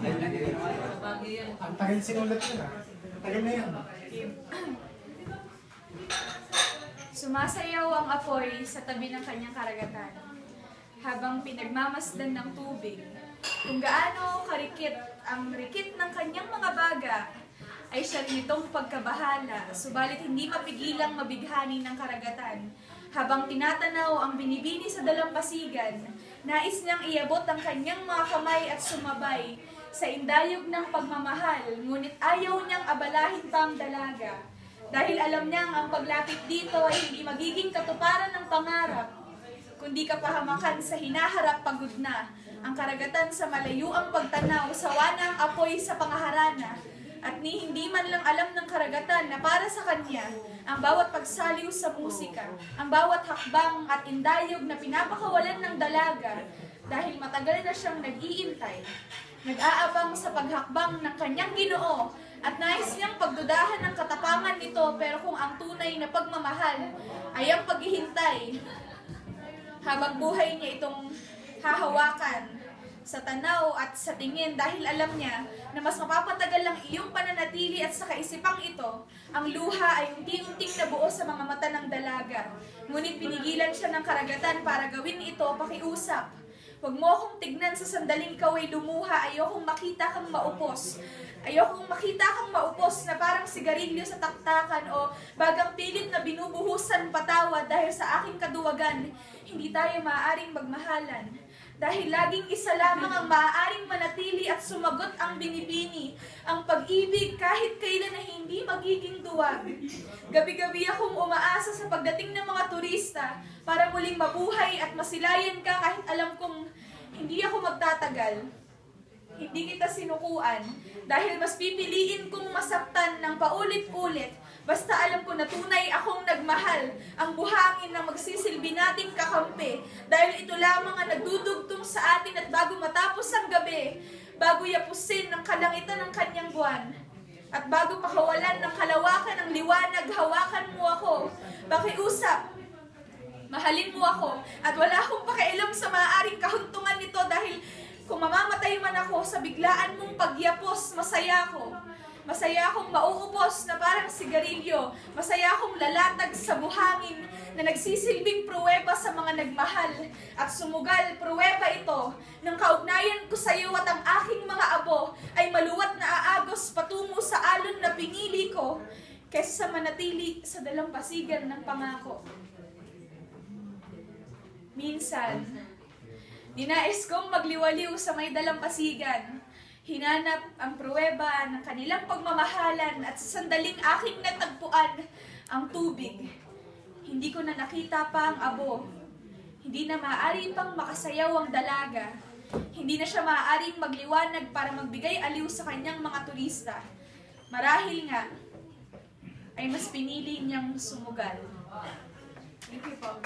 Ang tagal sinulat yun ah. Tagal na yan. Sumasayaw ang apoy sa tabi ng kanyang karagatan, habang pinagmamasdan ng tubig. Kung gaano karikit ang rikit ng kanyang mga baga, ay siya rin itong pagkabahala, subalit hindi mapigilang mabighani ng karagatan. Habang tinatanaw ang binibini sa dalampasigan, nais niyang iabot ang kanyang mga kamay at sumabay sa indayog ng pagmamahal, ngunit ayaw niyang abalahin pa ang dalaga. Dahil alam niyang ang paglapit dito ay hindi magiging katuparan ng pangarap, kundi kapahamakan sa hinaharap pagod na, ang karagatan sa malayuang pagtanaw, sawa na ang apoy sa pangaharana, at ni hindi man lang alam ng karagatan na para sa kanya, ang bawat pagsaliw sa musika, ang bawat hakbang at indayog na pinapakawalan ng dalaga, dahil matagal na siyang nag-iintay, nag-aabang sa paghakbang ng kanyang Ginoo, at nais niyang pagdudahan ng katapangan nito, pero kung ang tunay na pagmamahal ay ang paghihintay, habang buhay niya itong hahawakan sa tanaw at sa tingin, dahil alam niya na mas mapapatagal ang iyong pananatili at sa kaisipang ito, ang luha ay unti-unting nabuo sa mga mata ng dalaga. Ngunit pinigilan siya ng karagatan para gawin ito, pakiusap. Huwag mo akong tignan sa sandaling ikaw ay lumuha, ayokong makita kang maupos. Ayokong makita kang maupos na parang sigarilyo sa taktakan o bagang pilit na binubuhusan patawad dahil sa aking kaduwagan, hindi tayo maaaring magmahalan. Dahil laging isa lamang ang maaaring manatili at sumagot ang binibini, ang pag-ibig kahit kailan na hindi magiging duwag. Gabi-gabi akong umaasa sa pagdating ng mga turista para muling mabuhay at masilayan ka kahit alam kong hindi ako magtatagal. Hindi kita sinukuan dahil mas pipiliin kong masaktan ng paulit-ulit basta alam ko na tunay akong nagmahal, ang buhangin na magsisilbi nating kakampi dahil ito lamang ang nagdudugtong sa atin at bago matapos ang gabi, bago yapusin ng kalangitan ng kanyang buwan, at bago makawalan ng kalawakan ng liwanag, hawakan mo ako, pakiusap, mahalin mo ako, at wala akong pakialam sa maaaring kahuntungan nito dahil kung mamamatay man ako sa biglaan mong pagyapos, masaya ako. Masaya akong mauupos na parang sigarilyo. Masaya akong lalatag sa buhangin na nagsisilbing pruweba sa mga nagmahal. At sumugal, pruweba ito, ng kaugnayan ko sa iyo at ang aking mga abo ay maluwat na aagos patungo sa alon na pinili ko kaysa sa manatili sa dalampasigan ng pangako. Minsan, ninais kong magliwaliw sa may dalampasigan. Hinanap ang pruweba ng kanilang pagmamahalan at sa sandaling aking natagpuan ang tubig. Hindi ko na nakita pa ang abo. Hindi na maaari pang makasayaw ang dalaga. Hindi na siya maaaring magliwanag para magbigay aliw sa kanyang mga turista. Marahil nga, ay mas pinili niyang sumugal. Thank you po.